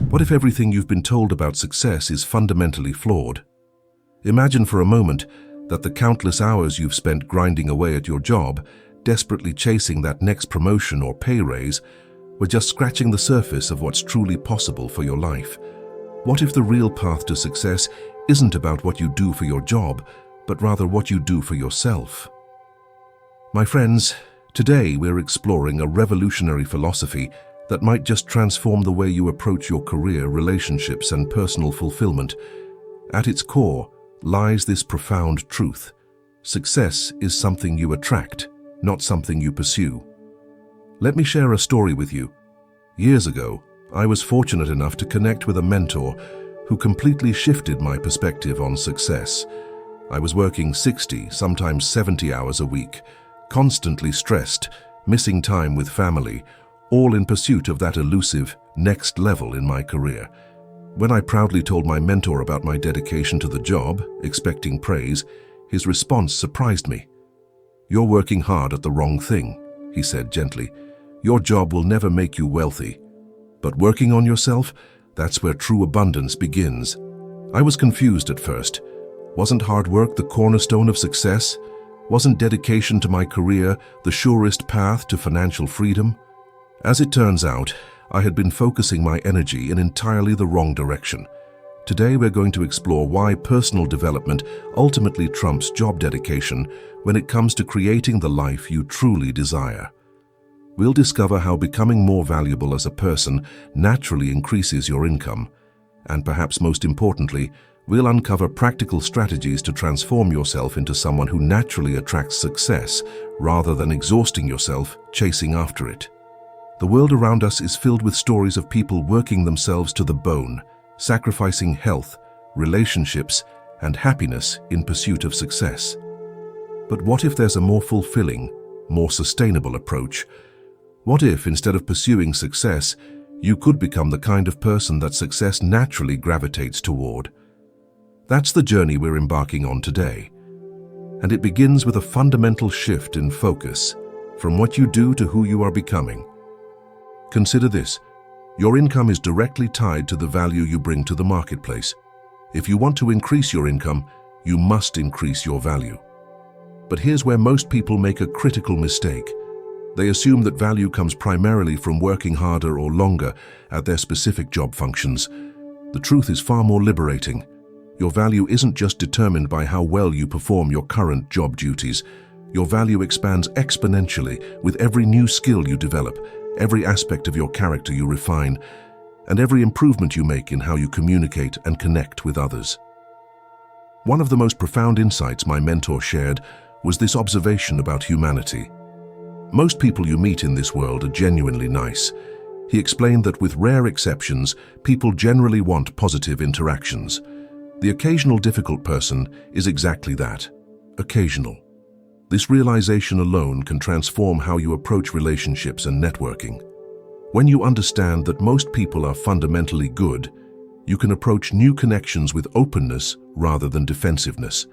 What if everything you've been told about success is fundamentally flawed? Imagine for a moment that the countless hours you've spent grinding away at your job, desperately chasing that next promotion or pay raise, were just scratching the surface of what's truly possible for your life. What if the real path to success isn't about what you do for your job, but rather what you do for yourself? My friends, today we're exploring a revolutionary philosophy that might just transform the way you approach your career, relationships, and personal fulfillment. At its core lies this profound truth: success is something you attract, not something you pursue. Let me share a story with you. Years ago, I was fortunate enough to connect with a mentor who completely shifted my perspective on success. I was working 60, sometimes 70 hours a week, constantly stressed, missing time with family, all in pursuit of that elusive next level in my career. When I proudly told my mentor about my dedication to the job, expecting praise, his response surprised me. "You're working hard at the wrong thing," he said gently. "Your job will never make you wealthy. But working on yourself, that's where true abundance begins." I was confused at first. Wasn't hard work the cornerstone of success? Wasn't dedication to my career the surest path to financial freedom? As it turns out, I had been focusing my energy in entirely the wrong direction. Today we're going to explore why personal development ultimately trumps job dedication when it comes to creating the life you truly desire. We'll discover how becoming more valuable as a person naturally increases your income. And perhaps most importantly, we'll uncover practical strategies to transform yourself into someone who naturally attracts success rather than exhausting yourself chasing after it. The world around us is filled with stories of people working themselves to the bone, sacrificing health, relationships, and happiness in pursuit of success. But what if there's a more fulfilling, more sustainable approach? What if, instead of pursuing success, you could become the kind of person that success naturally gravitates toward? That's the journey we're embarking on today. And it begins with a fundamental shift in focus, from what you do to who you are becoming. Consider this: your income is directly tied to the value you bring to the marketplace. If you want to increase your income, you must increase your value. But here's where most people make a critical mistake. They assume that value comes primarily from working harder or longer at their specific job functions. The truth is far more liberating. Your value isn't just determined by how well you perform your current job duties. Your value expands exponentially with every new skill you develop, every aspect of your character you refine, and every improvement you make in how you communicate and connect with others. One of the most profound insights my mentor shared was this observation about humanity. Most people you meet in this world are genuinely nice. He explained that with rare exceptions, people generally want positive interactions. The occasional difficult person is exactly that, occasional. This realization alone can transform how you approach relationships and networking. When you understand that most people are fundamentally good, you can approach new connections with openness rather than defensiveness.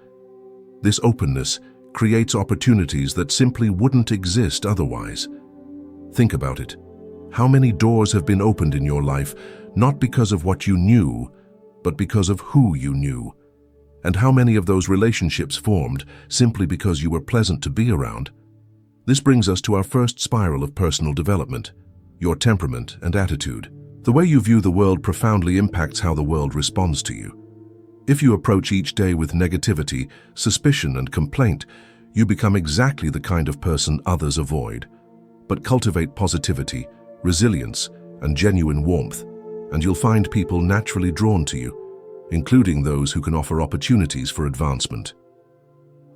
This openness creates opportunities that simply wouldn't exist otherwise. Think about it. How many doors have been opened in your life, not because of what you knew, but because of who you knew? And how many of those relationships formed simply because you were pleasant to be around? This brings us to our first spiral of personal development: your temperament and attitude. The way you view the world profoundly impacts how the world responds to you. If you approach each day with negativity, suspicion, and complaint, you become exactly the kind of person others avoid. But cultivate positivity, resilience, and genuine warmth, and you'll find people naturally drawn to you, including those who can offer opportunities for advancement.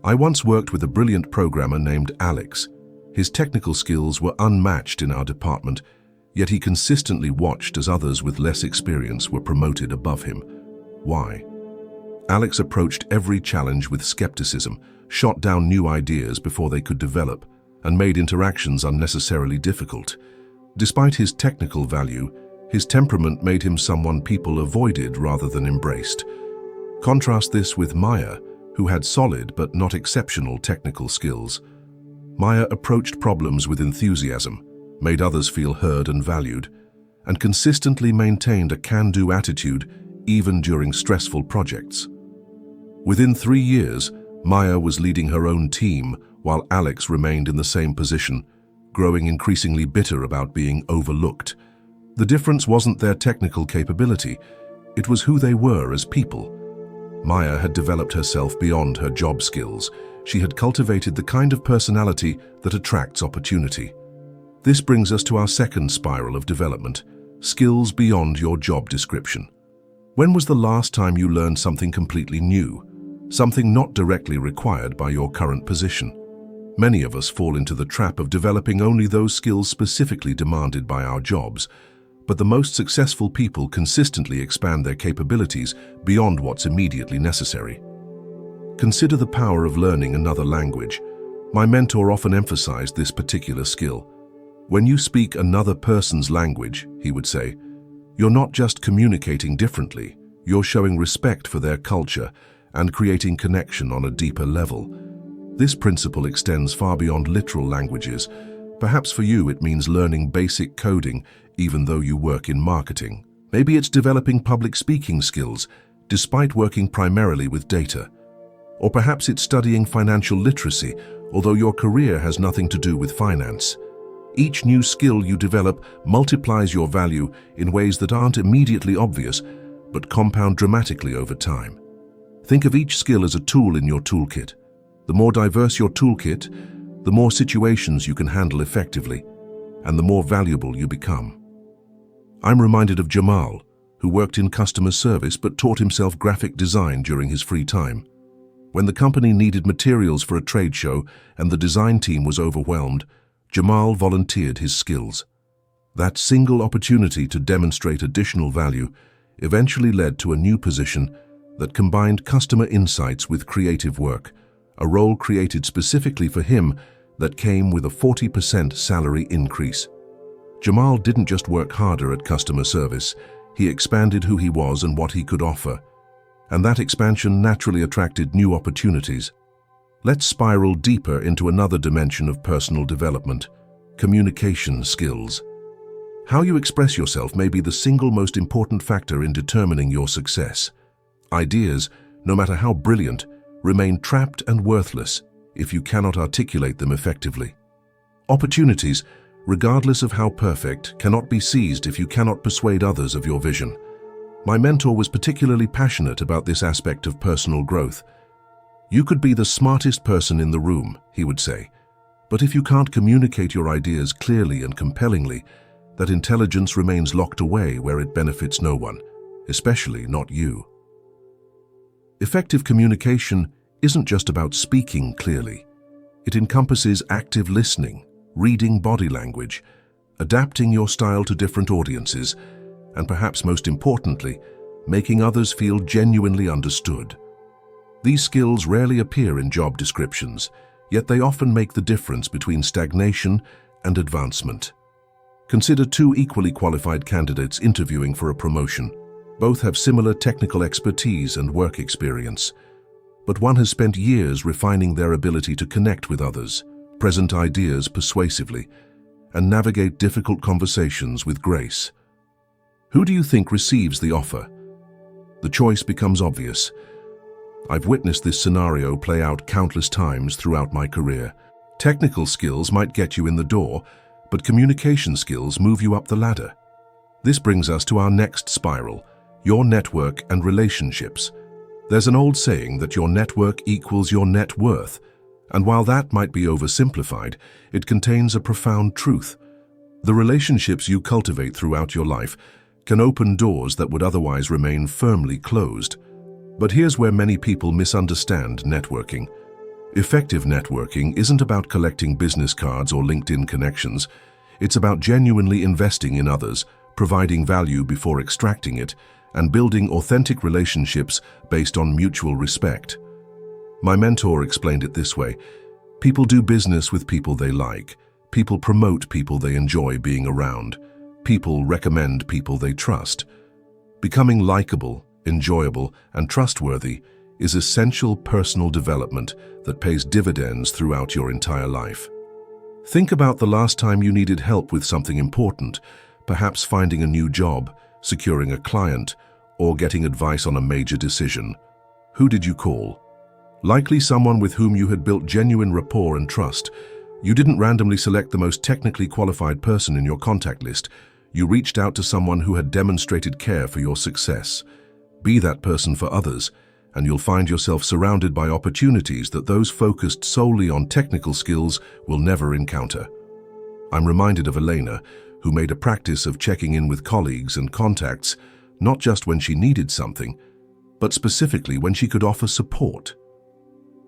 I once worked with a brilliant programmer named Alex. His technical skills were unmatched in our department, yet he consistently watched as others with less experience were promoted above him. Why? Alex approached every challenge with skepticism, shot down new ideas before they could develop, and made interactions unnecessarily difficult. Despite his technical value, his temperament made him someone people avoided rather than embraced. Contrast this with Maya, who had solid but not exceptional technical skills. Maya approached problems with enthusiasm, made others feel heard and valued. and consistently maintained a can-do attitude even during stressful projects. Within 3 years, Maya was leading her own team while Alex remained in the same position, growing increasingly bitter about being overlooked. The difference wasn't their technical capability, it was who they were as people. Maya had developed herself beyond her job skills. She had cultivated the kind of personality that attracts opportunity. This brings us to our second spiral of development: skills beyond your job description. When was the last time you learned something completely new, something not directly required by your current position? Many of us fall into the trap of developing only those skills specifically demanded by our jobs, but the most successful people consistently expand their capabilities beyond what's immediately necessary. Consider the power of learning another language. My mentor often emphasized this particular skill. When you speak another person's language, he would say, you're not just communicating differently, you're showing respect for their culture and creating connection on a deeper level. This principle extends far beyond literal languages. Perhaps for you it means learning basic coding even though you work in marketing. Maybe it's developing public speaking skills despite working primarily with data. Or perhaps it's studying financial literacy, although your career has nothing to do with finance. Each new skill you develop multiplies your value in ways that aren't immediately obvious, but compound dramatically over time. Think of each skill as a tool in your toolkit. The more diverse your toolkit, the more situations you can handle effectively, and the more valuable you become. I'm reminded of Jamal, who worked in customer service but taught himself graphic design during his free time. When the company needed materials for a trade show and the design team was overwhelmed, Jamal volunteered his skills. That single opportunity to demonstrate additional value eventually led to a new position that combined customer insights with creative work, a role created specifically for him that came with a 40% salary increase. Jamal didn't just work harder at customer service, he expanded who he was and what he could offer. And that expansion naturally attracted new opportunities. Let's spiral deeper into another dimension of personal development: communication skills. How you express yourself may be the single most important factor in determining your success. Ideas, no matter how brilliant, remain trapped and worthless if you cannot articulate them effectively. Opportunities, regardless of how perfect, cannot be seized if you cannot persuade others of your vision. My mentor was particularly passionate about this aspect of personal growth. You could be the smartest person in the room, he would say, but if you can't communicate your ideas clearly and compellingly, that intelligence remains locked away where it benefits no one, especially not you. Effective communication isn't just about speaking clearly. It encompasses active listening, reading body language, adapting your style to different audiences, and perhaps most importantly, making others feel genuinely understood. These skills rarely appear in job descriptions, yet they often make the difference between stagnation and advancement. Consider two equally qualified candidates interviewing for a promotion. Both have similar technical expertise and work experience, but one has spent years refining their ability to connect with others, present ideas persuasively, and navigate difficult conversations with grace. Who do you think receives the offer? The choice becomes obvious. I've witnessed this scenario play out countless times throughout my career. Technical skills might get you in the door, but communication skills move you up the ladder. This brings us to our next spiral: your network and relationships. There's an old saying that your network equals your net worth, and while that might be oversimplified, it contains a profound truth. The relationships you cultivate throughout your life can open doors that would otherwise remain firmly closed. But here's where many people misunderstand networking. Effective networking isn't about collecting business cards or LinkedIn connections. It's about genuinely investing in others, providing value before extracting it, and building authentic relationships based on mutual respect. My mentor explained it this way: people do business with people they like. People promote people they enjoy being around. People recommend people they trust. Becoming likable, enjoyable, and trustworthy is essential personal development that pays dividends throughout your entire life. Think about the last time you needed help with something important. perhaps finding a new job, securing a client, or getting advice on a major decision. Who did you call? Likely someone with whom you had built genuine rapport and trust. You didn't randomly select the most technically qualified person in your contact list. You reached out to someone who had demonstrated care for your success. Be that person for others, and you'll find yourself surrounded by opportunities that those focused solely on technical skills will never encounter. I'm reminded of Elena, who made a practice of checking in with colleagues and contacts, not just when she needed something, but specifically when she could offer support.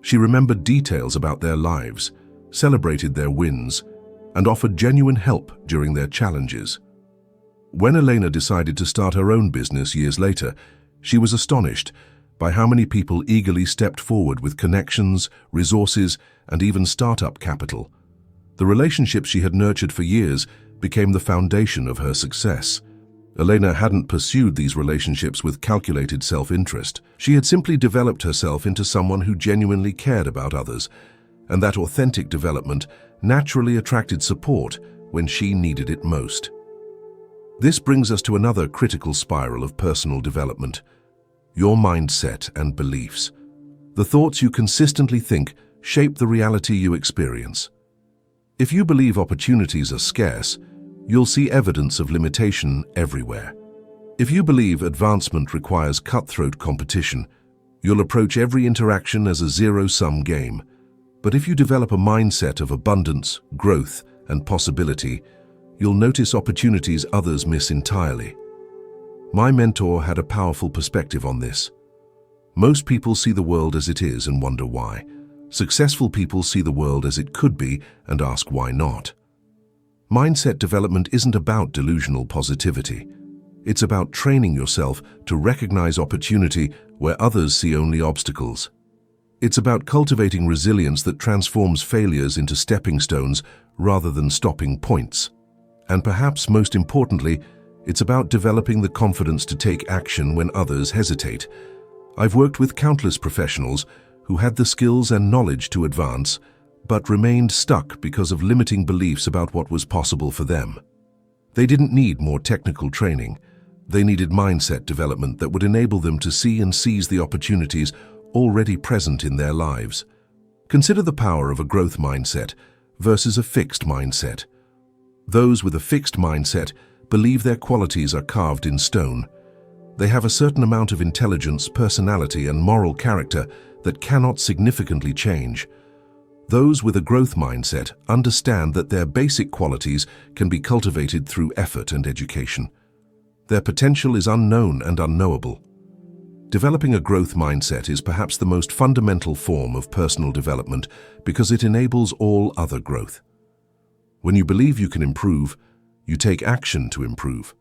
She remembered details about their lives, celebrated their wins, and offered genuine help during their challenges. When Elena decided to start her own business years later, she was astonished by how many people eagerly stepped forward with connections, resources, and even startup capital. The relationships she had nurtured for years became the foundation of her success. Elena hadn't pursued these relationships with calculated self-interest. She had simply developed herself into someone who genuinely cared about others, and that authentic development naturally attracted support when she needed it most. This brings us to another critical spiral of personal development: your mindset and beliefs. The thoughts you consistently think shape the reality you experience. If you believe opportunities are scarce, you'll see evidence of limitation everywhere. If you believe advancement requires cutthroat competition, you'll approach every interaction as a zero-sum game. But if you develop a mindset of abundance, growth, and possibility, you'll notice opportunities others miss entirely. My mentor had a powerful perspective on this. Most people see the world as it is and wonder why. Successful people see the world as it could be and ask why not. Mindset development isn't about delusional positivity. It's about training yourself to recognize opportunity where others see only obstacles. It's about cultivating resilience that transforms failures into stepping stones rather than stopping points. And perhaps most importantly, it's about developing the confidence to take action when others hesitate. I've worked with countless professionals who had the skills and knowledge to advance, but remained stuck because of limiting beliefs about what was possible for them. They didn't need more technical training. They needed mindset development that would enable them to see and seize the opportunities already present in their lives. Consider the power of a growth mindset versus a fixed mindset. Those with a fixed mindset believe their qualities are carved in stone. They have a certain amount of intelligence, personality, and moral character that cannot significantly change. Those with a growth mindset understand that their basic qualities can be cultivated through effort and education. Their potential is unknown and unknowable. Developing a growth mindset is perhaps the most fundamental form of personal development because it enables all other growth. When you believe you can improve, you take action to improve.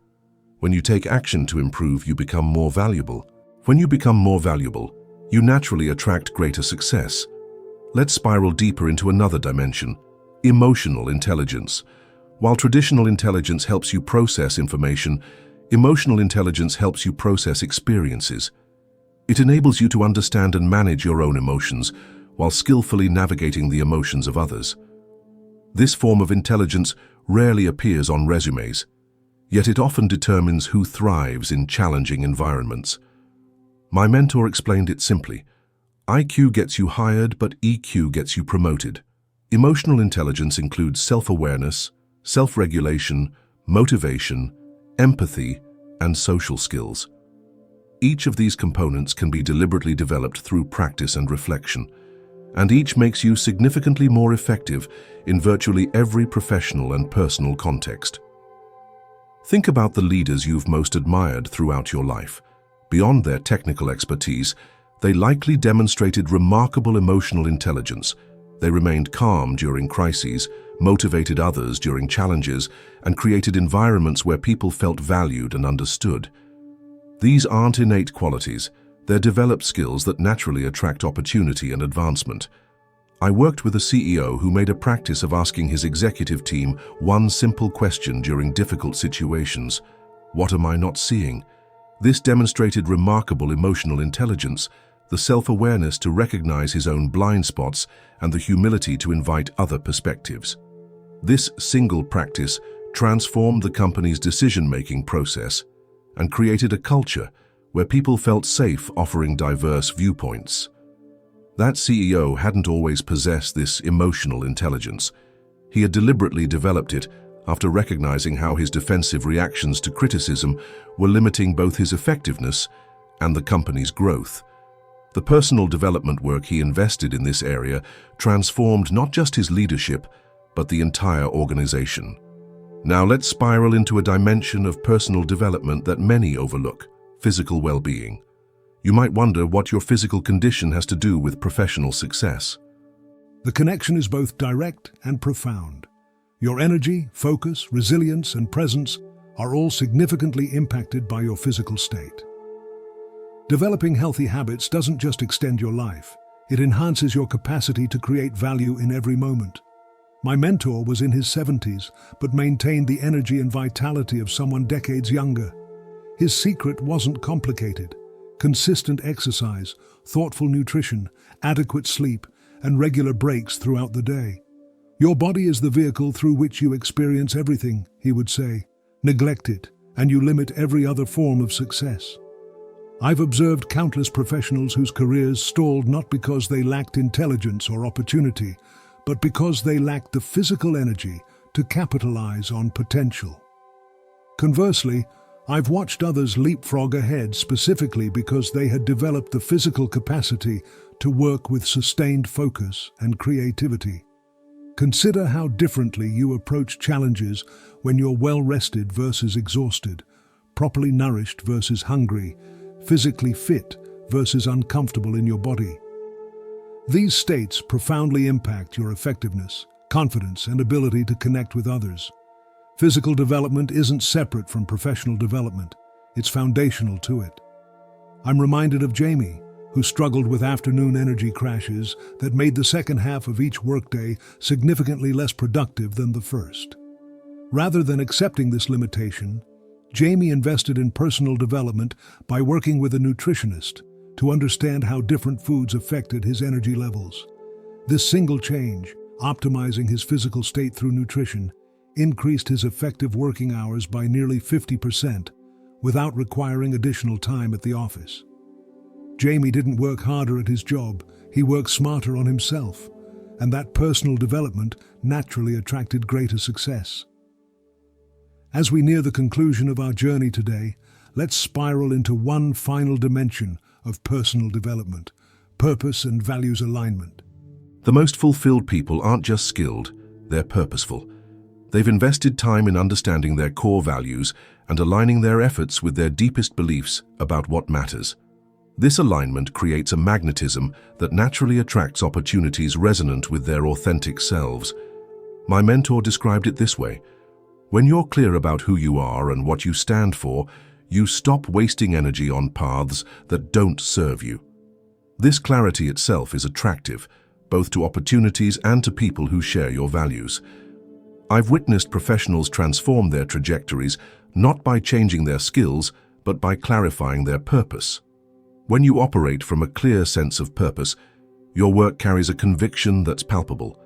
When you take action to improve, you become more valuable. When you become more valuable, you naturally attract greater success. Let's spiral deeper into another dimension: emotional intelligence. While traditional intelligence helps you process information, emotional intelligence helps you process experiences. It enables you to understand and manage your own emotions while skillfully navigating the emotions of others. This form of intelligence rarely appears on resumes, yet it often determines who thrives in challenging environments. My mentor explained it simply: IQ gets you hired, but EQ gets you promoted. Emotional intelligence includes self-awareness, self-regulation, motivation, empathy, and social skills. Each of these components can be deliberately developed through practice and reflection, and each makes you significantly more effective in virtually every professional and personal context. Think about the leaders you've most admired throughout your life. Beyond their technical expertise, they likely demonstrated remarkable emotional intelligence. They remained calm during crises, motivated others during challenges, and created environments where people felt valued and understood. These aren't innate qualities, they're developed skills that naturally attract opportunity and advancement. I worked with a CEO who made a practice of asking his executive team one simple question during difficult situations: what am I not seeing? This demonstrated remarkable emotional intelligence, the self-awareness to recognize his own blind spots, and the humility to invite other perspectives. This single practice transformed the company's decision-making process, and created a culture where people felt safe offering diverse viewpoints. That CEO hadn't always possessed this emotional intelligence. He had deliberately developed it after recognizing how his defensive reactions to criticism were limiting both his effectiveness and the company's growth. The personal development work he invested in this area transformed not just his leadership, but the entire organization. Now let's spiral into a dimension of personal development that many overlook: physical well-being. You might wonder what your physical condition has to do with professional success. The connection is both direct and profound. Your energy, focus, resilience, and presence are all significantly impacted by your physical state. Developing healthy habits doesn't just extend your life, it enhances your capacity to create value in every moment. My mentor was in his 70s, but maintained the energy and vitality of someone decades younger. His secret wasn't complicated. Consistent exercise, thoughtful nutrition, adequate sleep, and regular breaks throughout the day. Your body is the vehicle through which you experience everything, he would say. Neglect it, and you limit every other form of success. I've observed countless professionals whose careers stalled not because they lacked intelligence or opportunity, but because they lacked the physical energy to capitalize on potential. Conversely, I've watched others leapfrog ahead specifically because they had developed the physical capacity to work with sustained focus and creativity. Consider how differently you approach challenges when you're well-rested versus exhausted, properly nourished versus hungry, physically fit versus uncomfortable in your body. These states profoundly impact your effectiveness, confidence, and ability to connect with others. Physical development isn't separate from professional development. It's foundational to it. I'm reminded of Jamie, who struggled with afternoon energy crashes that made the second half of each workday significantly less productive than the first. Rather than accepting this limitation, Jamie invested in personal development by working with a nutritionist to understand how different foods affected his energy levels. This single change, optimizing his physical state through nutrition, increased his effective working hours by nearly 50% without requiring additional time at the office. Jamie didn't work harder at his job, he worked smarter on himself, and that personal development naturally attracted greater success. As we near the conclusion of our journey today, let's spiral into one final dimension of personal development: purpose and values alignment. The most fulfilled people aren't just skilled, they're purposeful. They've invested time in understanding their core values and aligning their efforts with their deepest beliefs about what matters. This alignment creates a magnetism that naturally attracts opportunities resonant with their authentic selves. My mentor described it this way: when you're clear about who you are and what you stand for, you stop wasting energy on paths that don't serve you. This clarity itself is attractive, both to opportunities and to people who share your values. I've witnessed professionals transform their trajectories not by changing their skills, but by clarifying their purpose. When you operate from a clear sense of purpose, your work carries a conviction that's palpable.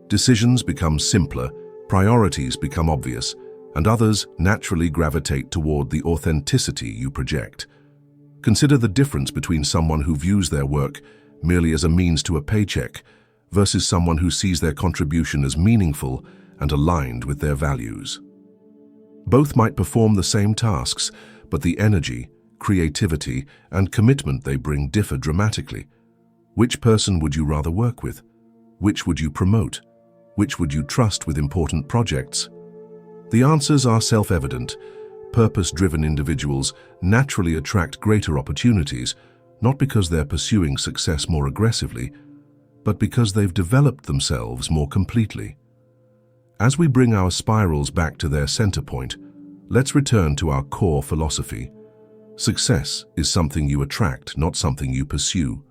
Decisions become simpler, priorities become obvious, and others naturally gravitate toward the authenticity you project. Consider the difference between someone who views their work merely as a means to a paycheck versus someone who sees their contribution as meaningful and aligned with their values. Both might perform the same tasks, but the energy, creativity, and commitment they bring differ dramatically. Which person would you rather work with? Which would you promote? Which would you trust with important projects? The answers are self-evident. Purpose-driven individuals naturally attract greater opportunities, not because they're pursuing success more aggressively, but because they've developed themselves more completely. As we bring our spirals back to their center point, let's return to our core philosophy. Success is something you attract, not something you pursue.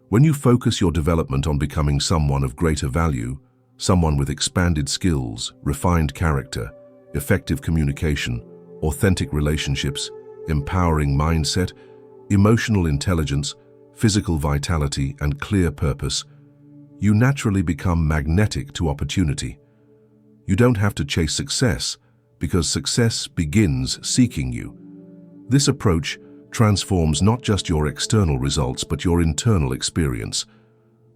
When you focus your development on becoming someone of greater value, someone with expanded skills, refined character, effective communication, authentic relationships, empowering mindset, emotional intelligence, physical vitality, and clear purpose, you naturally become magnetic to opportunity. You don't have to chase success, because success begins seeking you. This approach transforms not just your external results but your internal experience.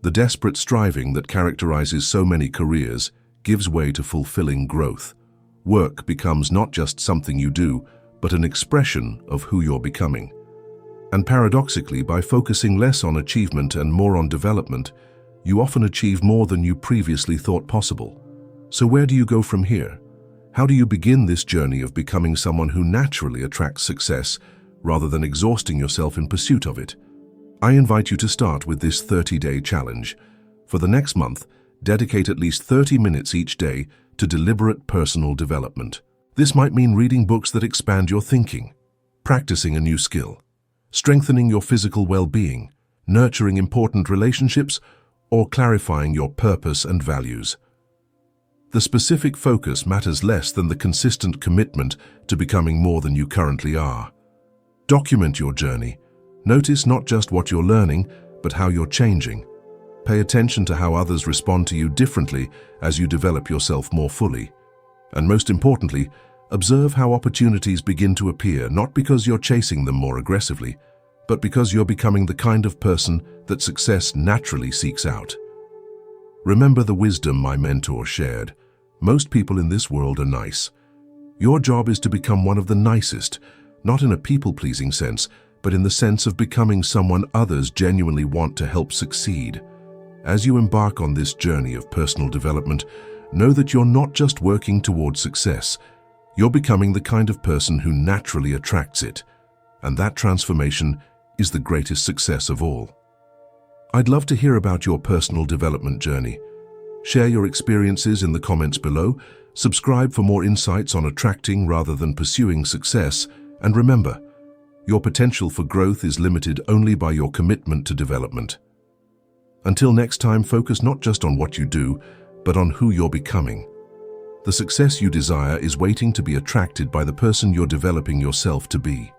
The desperate striving that characterizes so many careers gives way to fulfilling growth. Work becomes not just something you do, but an expression of who you're becoming. And paradoxically, by focusing less on achievement and more on development, you often achieve more than you previously thought possible. So where do you go from here? How do you begin this journey of becoming someone who naturally attracts success, rather than exhausting yourself in pursuit of it? I invite you to start with this 30-day challenge. For the next month, dedicate at least 30 minutes each day to deliberate personal development. This might mean reading books that expand your thinking, practicing a new skill, strengthening your physical well-being, nurturing important relationships, or clarifying your purpose and values. The specific focus matters less than the consistent commitment to becoming more than you currently are. Document your journey. Notice not just what you're learning, but how you're changing. Pay attention to how others respond to you differently as you develop yourself more fully. And most importantly, observe how opportunities begin to appear, not because you're chasing them more aggressively, but because you're becoming the kind of person that success naturally seeks out. Remember the wisdom my mentor shared. Most people in this world are nice. Your job is to become one of the nicest, not in a people-pleasing sense, but in the sense of becoming someone others genuinely want to help succeed. As you embark on this journey of personal development, know that you're not just working towards success, you're becoming the kind of person who naturally attracts it. And that transformation is the greatest success of all. I'd love to hear about your personal development journey. Share your experiences in the comments below, subscribe for more insights on attracting rather than pursuing success, and remember, your potential for growth is limited only by your commitment to development. Until next time, focus not just on what you do, but on who you're becoming. The success you desire is waiting to be attracted by the person you're developing yourself to be.